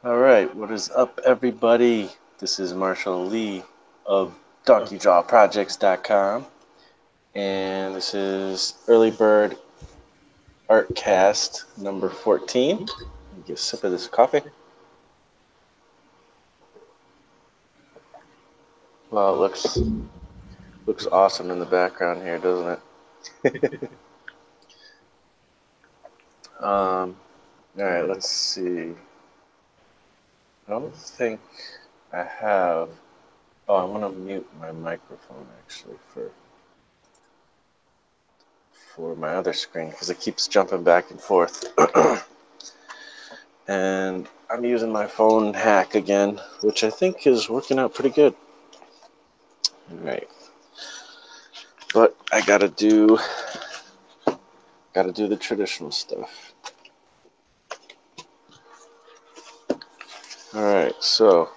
All right, what is up, everybody? This is Marshall Lee of DonkeyJawProjects.com, and this is Early Bird Artcast number 14. Get a sip of this coffee. Well, it looks awesome in the background here, doesn't it? All right, let's see. I don't think I have. Oh, I want to mute my microphone actually for my other screen because it keeps jumping back and forth. And I'm using my phone hack again, which I think is working out pretty good. All right, but I gotta do the traditional stuff. All right, so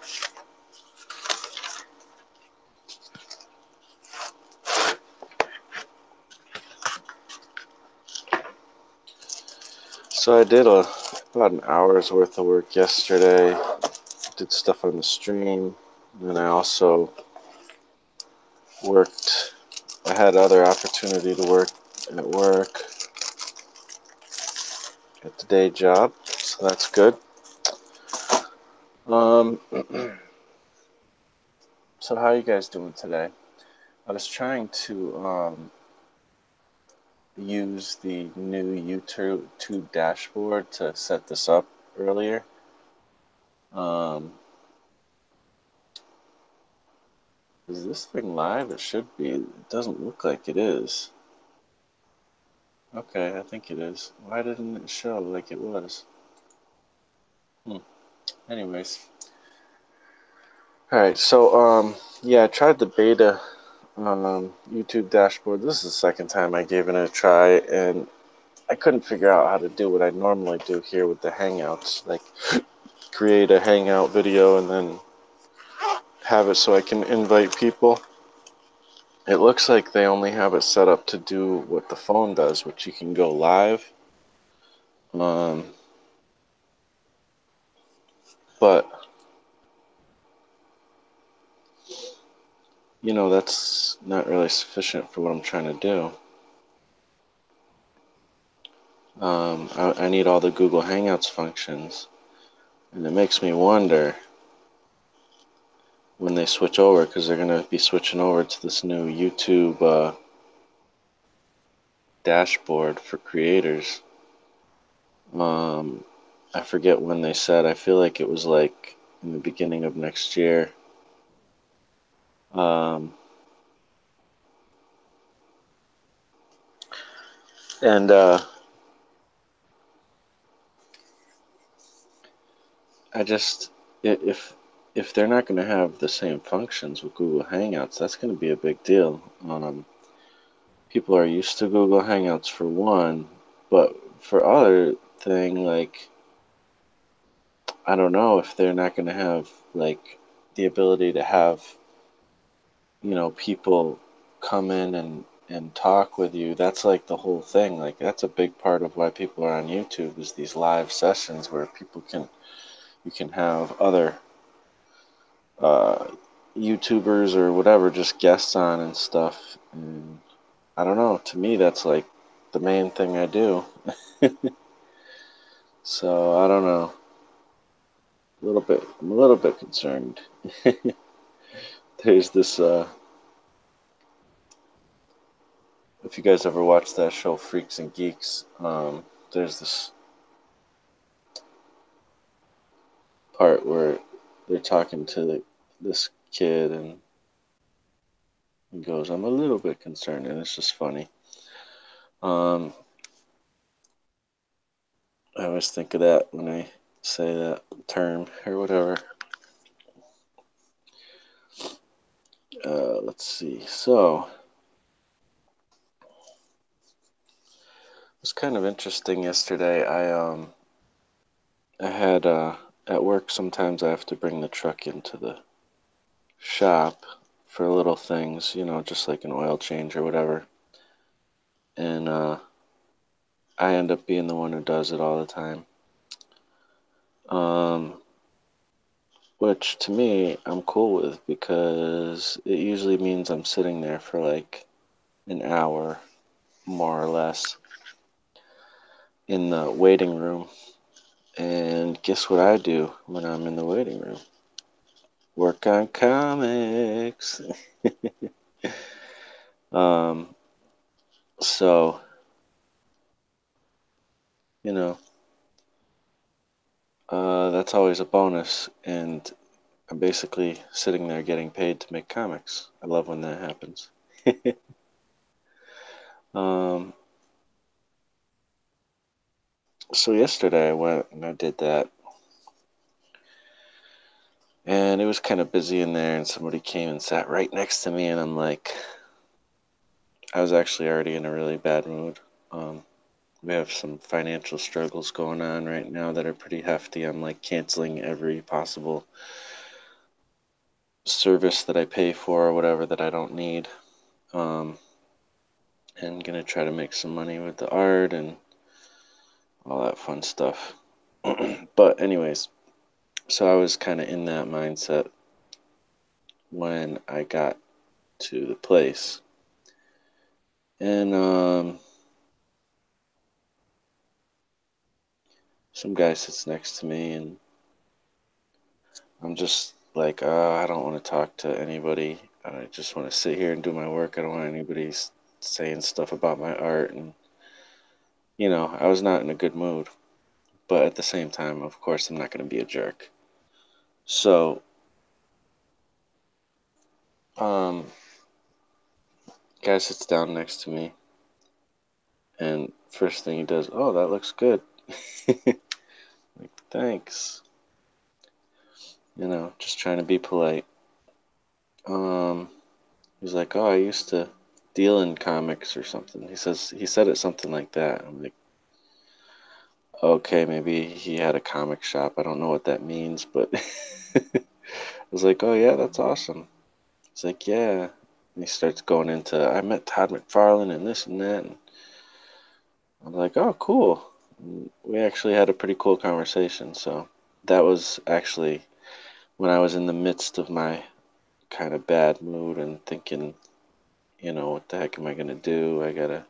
I did about an hour's worth of work yesterday. Did stuff on the stream, and I also worked. I had other opportunity to work at the day job, so that's good. Um, so how are you guys doing today? I was trying to use the new YouTube dashboard to set this up earlier. Is this thing live? It should be. It doesn't look like it is. Okay, I think it is. Why didn't it show like it was? Anyways. Alright, so yeah, I tried the beta YouTube dashboard. This is the second time I gave it a try, and I couldn't figure out how to do what I normally do here with the Hangouts, like create a Hangout video and then have it so I can invite people. It looks like they only have it set up to do what the phone does, which you can go live. But you know, that's not really sufficient for what I'm trying to do. I need all the Google Hangouts functions, and it makes me wonder when they switch over, because they're going to be switching over to this new YouTube dashboard for creators. I forget when they said. I feel like it was like in the beginning of next year. And I just if they're not going to have the same functions with Google Hangouts, that's going to be a big deal. People are used to Google Hangouts for one, but for other thing, like I don't know if they're not going to have like the ability to have people come in and talk with you. That's like the whole thing. Like that's a big part of why people are on YouTube is these live sessions where you can have other uh, YouTubers or whatever just guests on and stuff. And I don't know. To me, that's like the main thing I do. So I don't know. I'm a little bit concerned. There's this. If you guys ever watched that show, Freaks and Geeks, there's this part where they're talking to this kid and he goes, "I'm a little bit concerned," and it's just funny. I always think of that when I say that term or whatever. Let's see. So it was kind of interesting yesterday. I had at work sometimes I have to bring the truck into the shop for little things, just like an oil change or whatever. And I end up being the one who does it all the time. which to me I'm cool with because it usually means I'm sitting there for like an hour, more or less, in the waiting room. And guess what I do when I'm in the waiting room? Work on comics. um, so, you know, that's always a bonus. And I'm basically sitting there getting paid to make comics. I love when that happens. um, so yesterday I went and I did that. And it was kind of busy in there, and somebody came and sat right next to me, and I'm like, I was actually already in a really bad mood. Um, we have some financial struggles going on right now that are pretty hefty. I'm like canceling every possible service that I pay for or whatever that I don't need. Um, and gonna try to make some money with the art and all that fun stuff. But anyways, so I was kind of in that mindset when I got to the place. And some guy sits next to me, and I'm just like, I don't want to talk to anybody. I just want to sit here and do my work. I don't want anybody saying stuff about my art. And, I was not in a good mood. But at the same time, of course, I'm not going to be a jerk. So, um, guy sits down next to me, and first thing he does, oh, that looks good. Like, thanks. Just trying to be polite. Um, he's like, oh, I used to deal in comics or something. He said it something like that. I'm like, okay, maybe he had a comic shop. I don't know what that means, but I was like, oh yeah, that's awesome. He's like, yeah. And he starts going into, I met Todd McFarlane and this and that. And I'm like, oh, cool. And we actually had a pretty cool conversation. So that was actually when I was in the midst of my kind of bad mood and thinking, what the heck am I going to do? I got to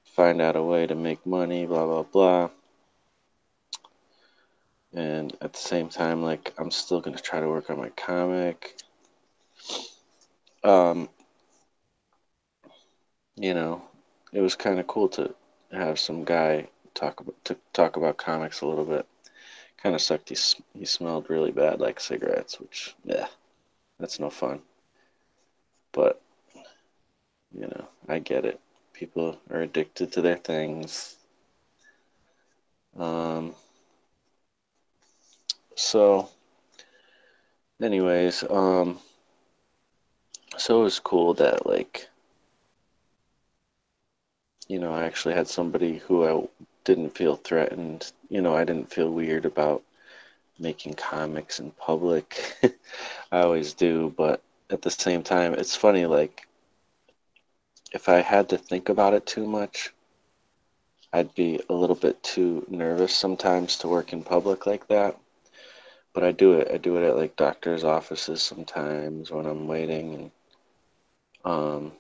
find out a way to make money, blah, blah, blah. And at the same time, like, I'm still going to try to work on my comic. Um, it was kind of cool to have some guy talk about comics a little bit. Kind of sucked. He smelled really bad, like cigarettes, which yeah, that's no fun. But I get it. People are addicted to their things. Um, so, anyways, so it was cool that like I actually had somebody who I didn't feel threatened. I didn't feel weird about making comics in public. I always do, but at the same time, it's funny, like, if I had to think about it too much, I'd be a little bit too nervous sometimes to work in public like that. But I do it. I do it at like doctors' offices sometimes when I'm waiting um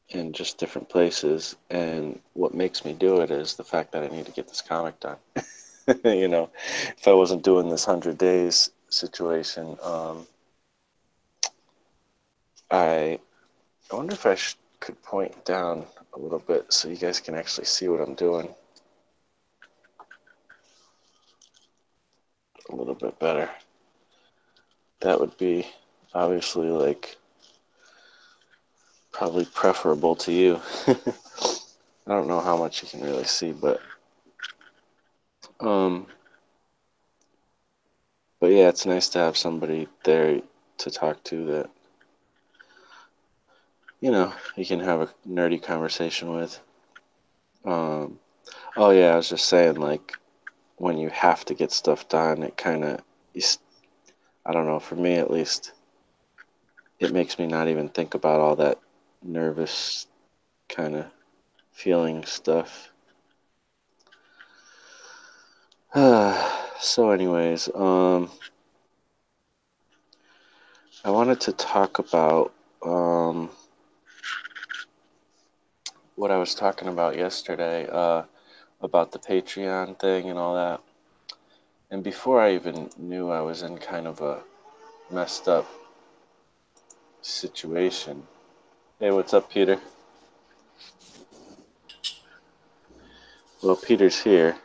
in just different places. And what makes me do it is the fact that I need to get this comic done. If I wasn't doing this 100 days situation, I wonder if I could point down a little bit so you guys can actually see what I'm doing a little bit better. That would be obviously like probably preferable to you. I don't know how much you can really see, um but yeah, it's nice to have somebody there to talk to that you can have a nerdy conversation with. Um oh yeah, I was just saying, like, when you have to get stuff done, it kind of, I don't know, for me at least, it makes me not even think about all that nervous kind of feeling stuff. So, anyways, I wanted to talk about um, what I was talking about yesterday, about the Patreon thing and all that. And before I even knew I was in kind of a messed up situation. Hey, what's up, Peter? Well, Peter's here,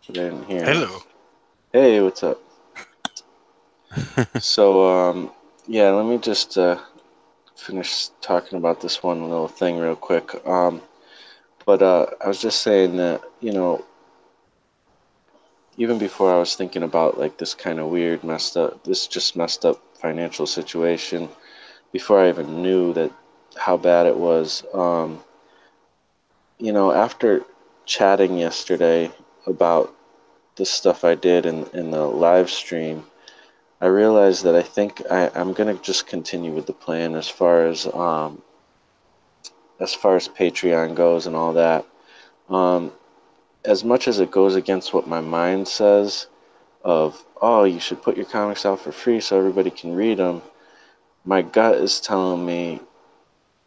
but I didn't hear him. Hello. Hey, what's up? So, yeah, let me just finish talking about this one little thing real quick. But I was just saying that, even before I was thinking about like this kind of weird, messed up financial situation, before I even knew that how bad it was, after chatting yesterday about the stuff I did in the live stream, I realized that I think I'm gonna just continue with the plan as far as Patreon goes and all that. Um, as much as it goes against what my mind says of, oh, you should put your comics out for free so everybody can read them, my gut is telling me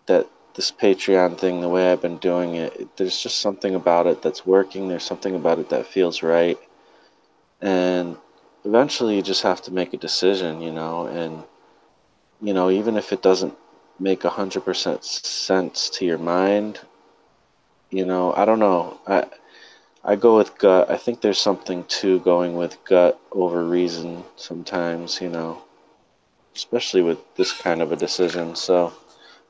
that this Patreon thing, the way I've been doing it, there's just something about it that's working. There's something about it that feels right. And eventually you just have to make a decision, and, even if it doesn't make 100% sense to your mind, I don't know. I go with gut. I think there's something to going with gut over reason sometimes, especially with this kind of a decision. So,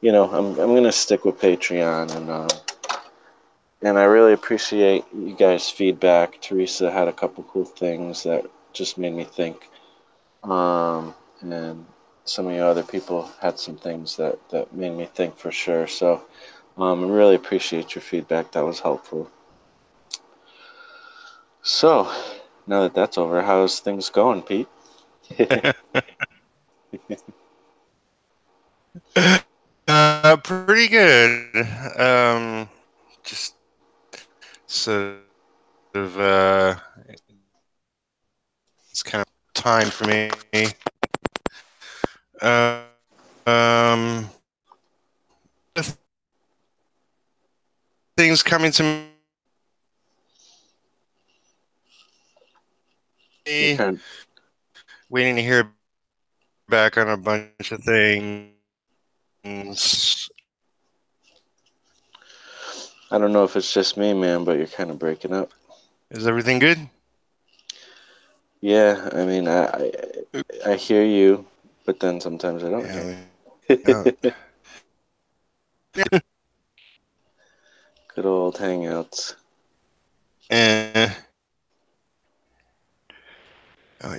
I'm gonna stick with Patreon, and I really appreciate you guys' feedback. Teresa had a couple cool things that just made me think, and some of you other people had some things that made me think for sure. So, I really appreciate your feedback. That was helpful. So, now that that's over, how's things going, Pete? Pretty good. Just sort of it's kind of time for me. Uh, um, things coming to You me. kind Waiting to hear back on a bunch of things. I don't know if it's just me, man, but you're kind of breaking up. Is everything good? Yeah, I mean, I hear you, but then sometimes I don't hear Yeah. you. Good old hangouts. Eh. Oh,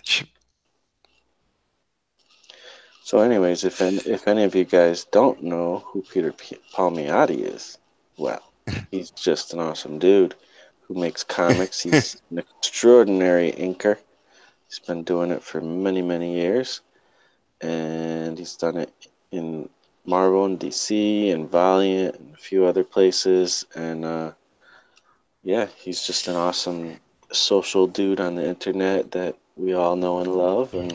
So, anyways, if any of you guys don't know who Palmiotti is, well, he's just an awesome dude who makes comics. He's an extraordinary inker. He's been doing it for many, many years, and he's done it in Marvel and DC and Valiant and a few other places. And yeah, he's just an awesome social dude on the internet that we all know and love, and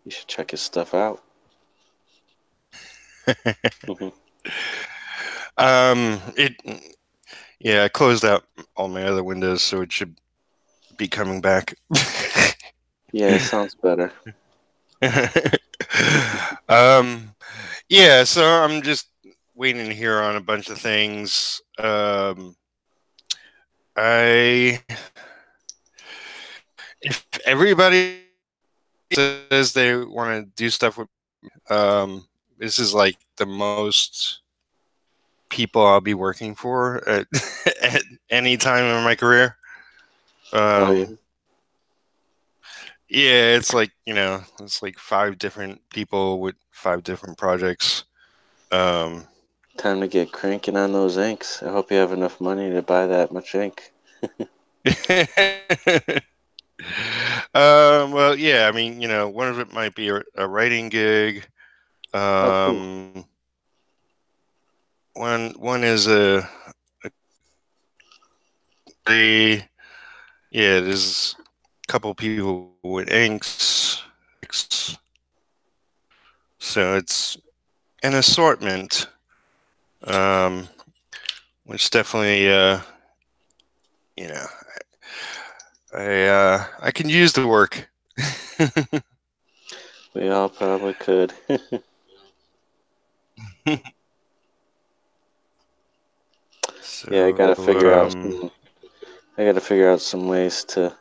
you should check his stuff out. it. Yeah, I closed out all my other windows, so it should be coming back. Yeah, it sounds better. um, yeah, so I'm just waiting to hear on a bunch of things. I if everybody says they want to do stuff with, this is like the most people I'll be working for at, at any time in my career. Oh yeah, Um, yeah, it's like it's like 5 different people with 5 different projects. Um, time to get cranking on those inks. I hope you have enough money to buy that much ink. well, yeah, I mean, one of it might be a writing gig. Oh, cool. Um, one is a yeah, it is. couple people with inks. So it's an assortment, um, which definitely, you know, I can use the work. We all probably could. Yeah, I So, gotta figure out some. I gotta figure out some ways to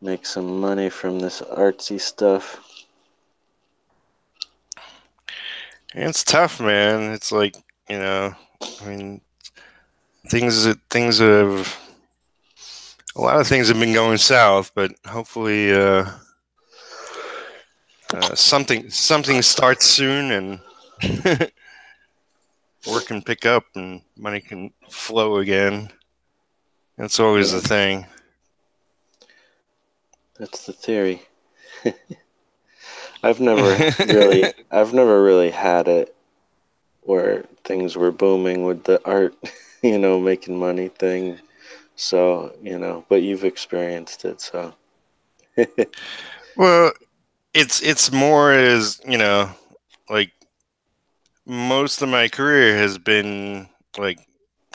make some money from this artsy stuff. it's tough, man. It's like, you know, I mean, things have a lot of things have been going south, but hopefully, something starts soon and work can pick up and money can flow again. That's always Yeah, the thing. that's the theory. I've never really had it where things were booming with the art, making money thing. So, but you've experienced it, so. Well, it's more as, like most of my career has been like,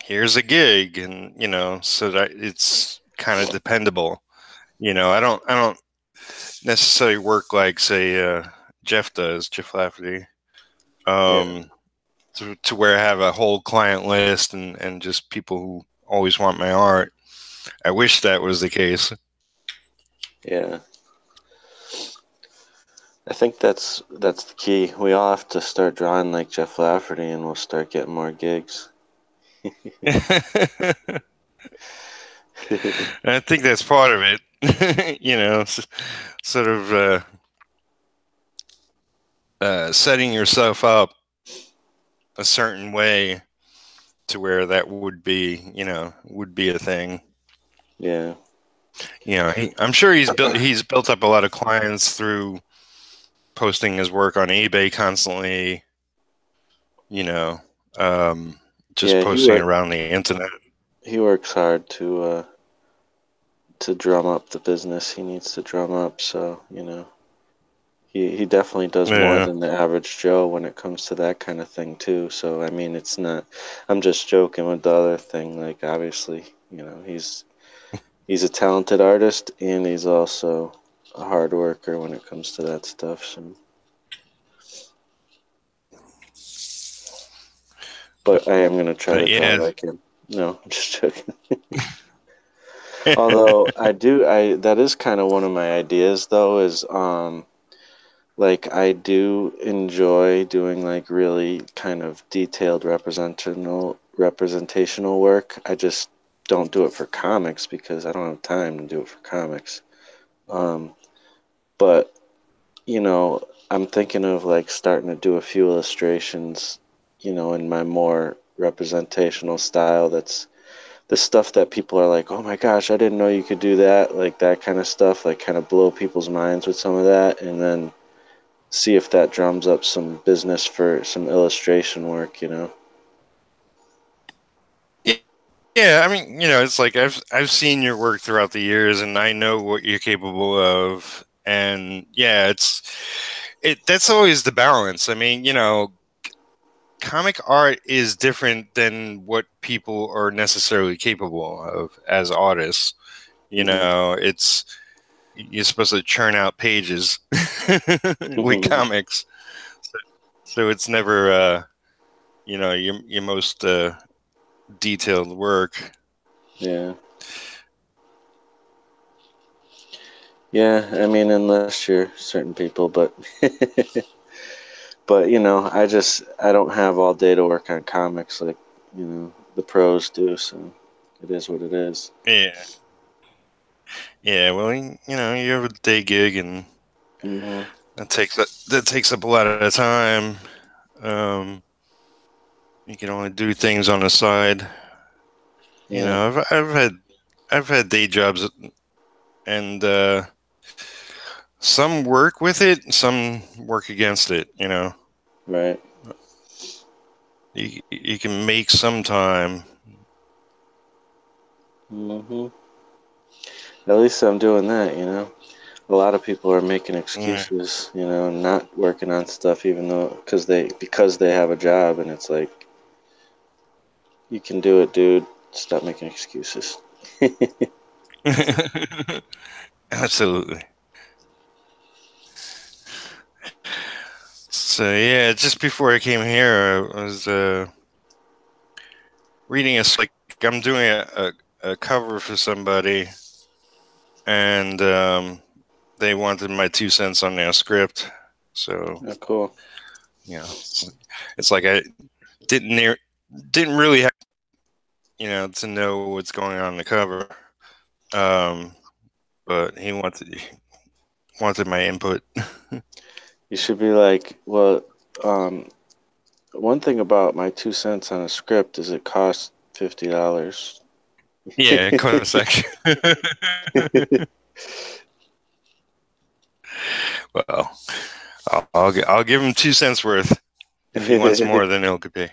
here's a gig, and so that it's kind of dependable. I don't necessarily work like, say, Jeff Lafferty, Yeah, um, to where I have a whole client list and just people who always want my art. I wish that was the case. yeah. I think that's the key. We all have to start drawing like Jeff Lafferty, and we'll start getting more gigs. I think that's part of it. Sort of setting yourself up a certain way to where that would be a thing. Yeah, I'm sure he's built up a lot of clients through posting his work on eBay constantly. You know, um, just yeah. posting around the internet. He works hard to drum up the business he needs to drum up. So he definitely does more Yeah. than the average Joe when it comes to that kind of thing too. So I mean, it's not. I'm just joking with the other thing. Like obviously, he's a talented artist and he's also a hard worker when it comes to that stuff. So, but I am gonna try But to draw yeah. like him. No, I'm just joking. Although that is kind of one of my ideas though is like I do enjoy doing like really kind of detailed representational work. I just don't do it for comics because I don't have time to do it for comics. Um, but I'm thinking of like starting to do a few illustrations, in my more representational style. That's the stuff that people are like, "Oh my gosh, I didn't know you could do that." Like that kind of stuff, like kind of blow people's minds with some of that, and then see if that drums up some business for some illustration work. Yeah, I mean, it's like I've seen your work throughout the years, and I know what you're capable of. And yeah, that's always the balance. I mean, comic art is different than what people are necessarily capable of as artists. Hmm. It's you're supposed to churn out pages with comics, so it's never your most detailed work. Yeah. Yeah, I mean, unless you're certain people, but but I don't have all day to work on comics like the pros do. So it is what it is. Yeah, yeah. Well, you have a day gig, and Hmm. that takes up a lot of time. Um, you can only do things on the side. Yeah. I've had day jobs, and some work with it, some work against it. Right. You can make some time. Hmm. At least I'm doing that, A lot of people are making Yeah. excuses, not working on stuff even though because they have a job, and it's like you can do it, dude. Stop making excuses. Absolutely. So yeah, just before I came here, I was reading like I'm doing a cover for somebody, and they wanted my 2 cents on their script. So Oh, cool. it's like I didn't really have to know what's going on in the cover. Um, but he wanted my input. You should be like, well, um, one thing about my 2 cents on a script is it costs $50. Yeah, cut a section. Well, I'll give him 2 cents worth. If he wants more, then he'll pay.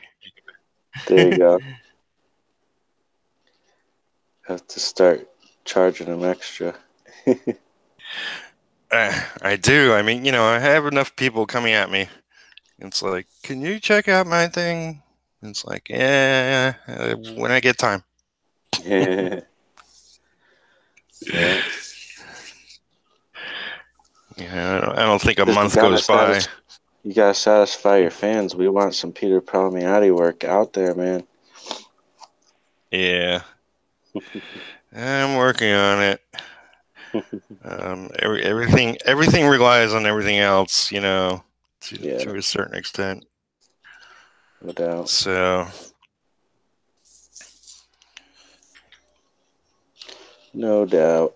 There you go. Have to start charging them extra. I do. I mean, I have enough people coming at me. It's like, can you check out my thing? It's like, yeah, when I get time. Yeah. Yeah. I don't think a Because month goes by. you gotta satisfy your fans. We want some Peter Palmiotti work out there, man. Yeah, I'm working on it. Everything relies on everything else, Yeah, to a certain extent. no doubt. So No doubt.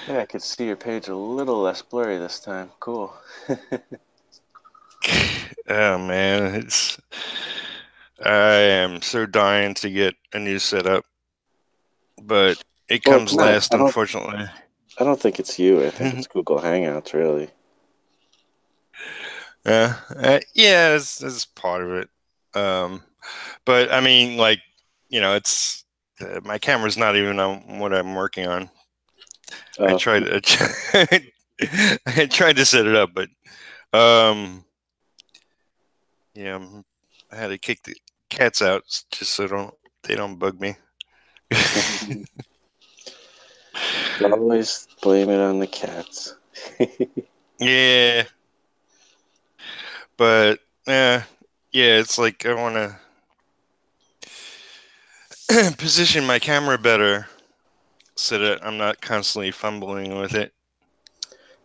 Yeah, I could see your page a little less blurry this time. Cool. oh man, I am so dying to get a new setup, but it Well, it's comes not. last, unfortunately. I don't think it's you. I think it's Google Hangouts, really. Yeah, it's part of it. Um, but I mean, like, it's my camera's not even on what I'm working on. I Oh, tried, I tried to set it up, but um, yeah, I had to kick the cats out just so they don't bug me. always blame it on the cats. Yeah, but yeah, it's like I want to position my camera better so that I'm not constantly fumbling with it.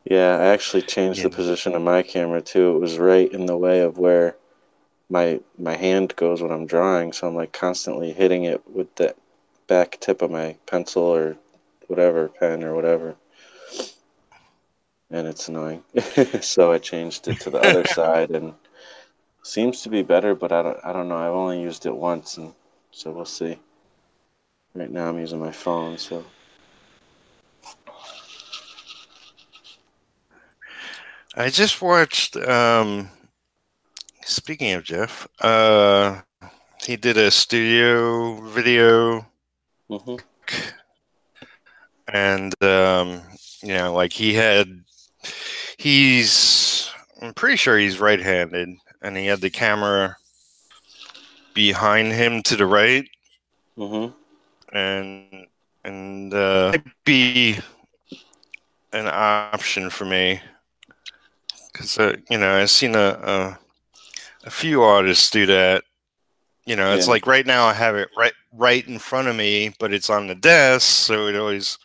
Yeah, I actually changed the Yeah. position of my camera too. It was right in the way of where my hand goes when I'm drawing, so I'm like constantly hitting it with the back tip of my pencil or whatever, pen or whatever, and it's annoying. So I changed it to the other side, and seems to be better, but I don't know. I've only used it once, and so we'll see. Right now I'm using my phone, so I just watched. Speaking of Jeff, he did a studio video, hmm and like he's. I'm pretty sure he's right-handed, and he had the camera behind him to the right, hmm and might be an option for me because I've seen a few artists do that. It's yeah. like right now I have it right in front of me, but it's on the desk, so it always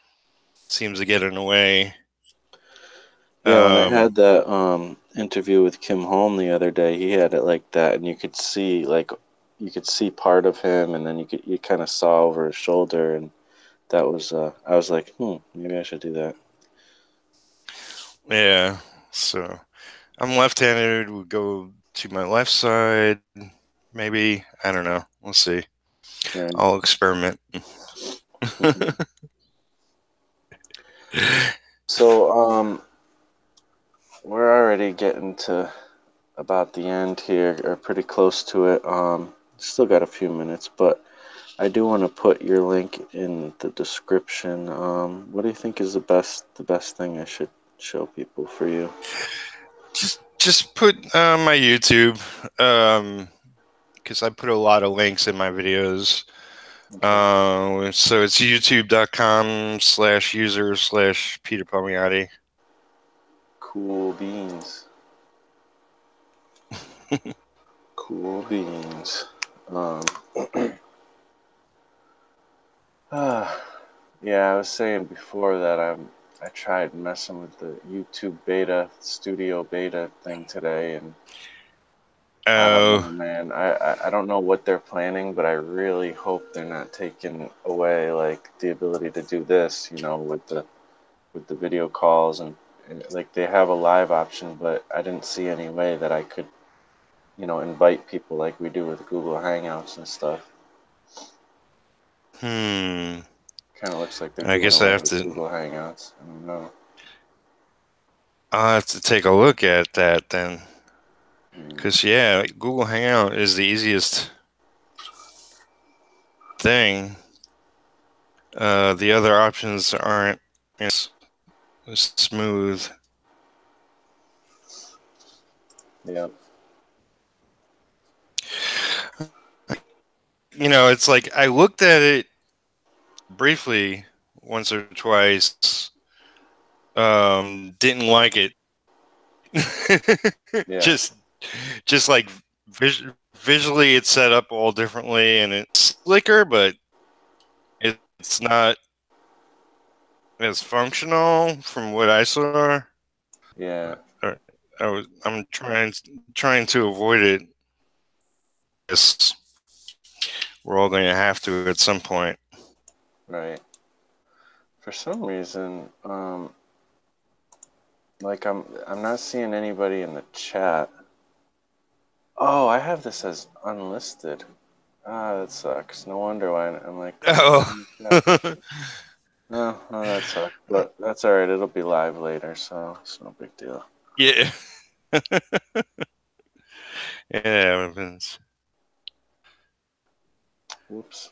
seems to get in the way. Yeah, when I Um, had that interview with Kim Holm the other day, he had it like that, and you could see part of him, and then you kind of saw over his shoulder, and that was I was like, maybe I should do that. yeah, so I'm left-handed. Would go to my left side, maybe. I don't know. We'll see. Right. I'll experiment. hmm So we're already getting to about the end here, or pretty close to it. Still got a few minutes, but I do want to put your link in the description. What do you think is the best thing I should show people for you? Just put my YouTube, because I put a lot of links in my videos. Okay. So it's youtube.com/user/Peter Palmiotti. Cool beans. Cool beans. Um, yeah, I was saying before that I tried messing with the YouTube beta, studio beta thing today, and I don't know, Oh, man. I don't know what they're planning, but I really hope they're not taking away like the ability to do this, with the video calls and like they have a live option, but I didn't see any way that I could, invite people like we do with Google Hangouts and stuff. hmm. Kind of looks like they're I doing guess I away have with to. Google Hangouts. I don't know. I'll have to take a look at that then, Hmm. because yeah, Google Hangout is the easiest thing. The other options aren't as smooth. Yeah. It's like I looked at it briefly once or twice. Didn't like it. Yeah. just like visually, it's set up all differently and it's slicker, but it's not as functional from what I saw. Yeah. Uh, I'm trying to avoid it. Yes, we're all going to have to at some point. Right. For some reason, like I'm not seeing anybody in the chat. Oh, I have this as unlisted. Ah, that sucks. No wonder why I'm like, there's nobody Oh, in the chat. No, oh, that sucks. But that's all right. It'll be live later, so it's no big deal. yeah, yeah, it happens. Whoops.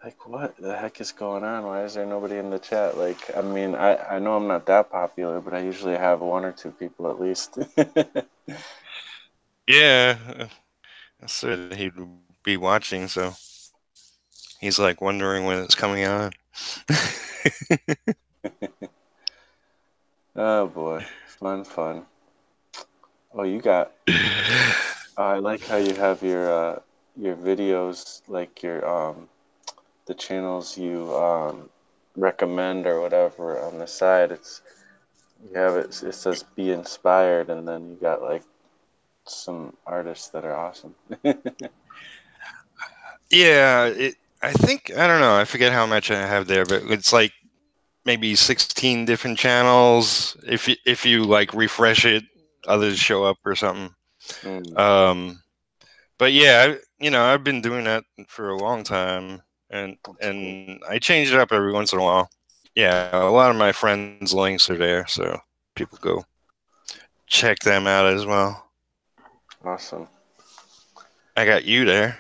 Like, what the heck is going on? Why is there nobody in the chat? Like, I mean, I know I'm not that popular, but I usually have one or two people at least. Yeah, I said he'd be watching, so he's like wondering when it's coming on. Oh boy, fun, fun. Oh, you got. I like how you have your videos, like the channels you recommend or whatever on the side. You have it. It says "Be inspired," and then you got like some artists that are awesome. Yeah, I don't know. I forget how much I have there, but it's like maybe 16 different channels. If you like refresh it, others show up or something. Mm, Um, but yeah, I've been doing that for a long time, and that's cool. and I change it up every once in a while. Yeah, a lot of my friends' links are there, so people go check them out as well. Awesome. I got you there.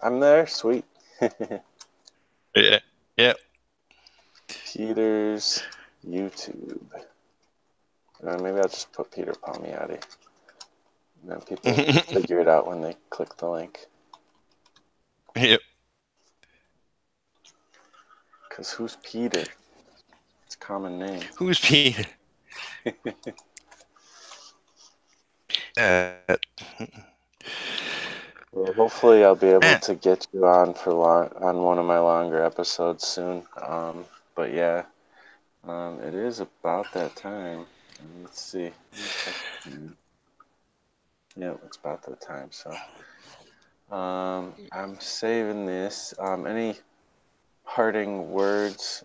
I'm there. Sweet. Yeah, yeah. Peter's YouTube. Maybe I'll just put Peter Palmiotti. And then people figure it out when they click the link. Yep. Because who's Peter? It's a common name. Who's Peter? Uh, Well, hopefully I'll be able Matt. to get you on on one of my longer episodes soon. But yeah, it is about that time. Let's see. Let me check the time. Yeah, it's about that time. So, I'm saving this. Any parting words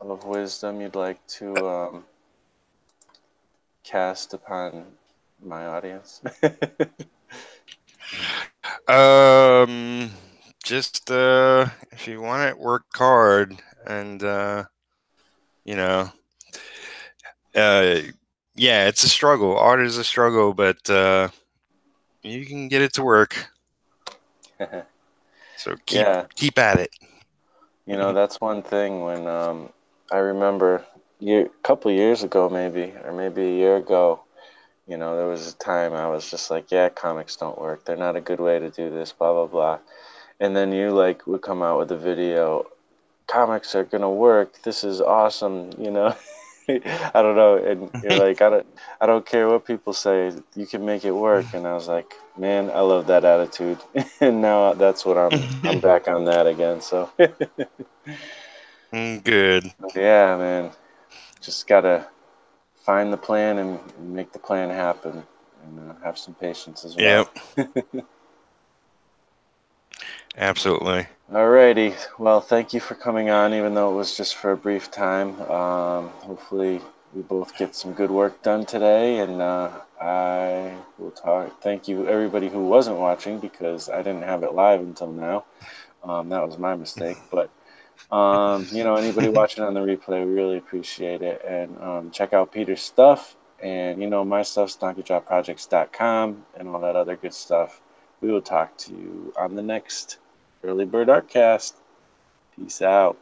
of wisdom you'd like to cast upon my audience? Um, just if you want it, work hard, and you know, uh, yeah, it's a struggle. Art is a struggle, but you can get it to work. So Yeah, keep at it. that's one thing when I remember a couple years ago, maybe, or maybe a year ago, there was a time I was just like, yeah, comics don't work. They're not a good way to do this, blah, blah, blah. And then you like would come out with a video, comics are gonna work. This is awesome, I don't know, and you're like, I don't care what people say. You can make it work. And I was like, man, I love that attitude. And now that's what I'm back on that again. So Good. yeah, man, just gotta find the plan and make the plan happen, and have some patience as Yep. well. Absolutely. Alrighty. Well, thank you for coming on, even though it was just for a brief time. Hopefully, we both get some good work done today, and I will talk. Thank you, everybody who wasn't watching, because I didn't have it live until now. That was my mistake. But anybody watching on the replay, we really appreciate it, and check out Peter's stuff, and my stuff's DonkeyDropProjects.com and all that other good stuff. We will talk to you on the next Early Bird Artcast. Peace out.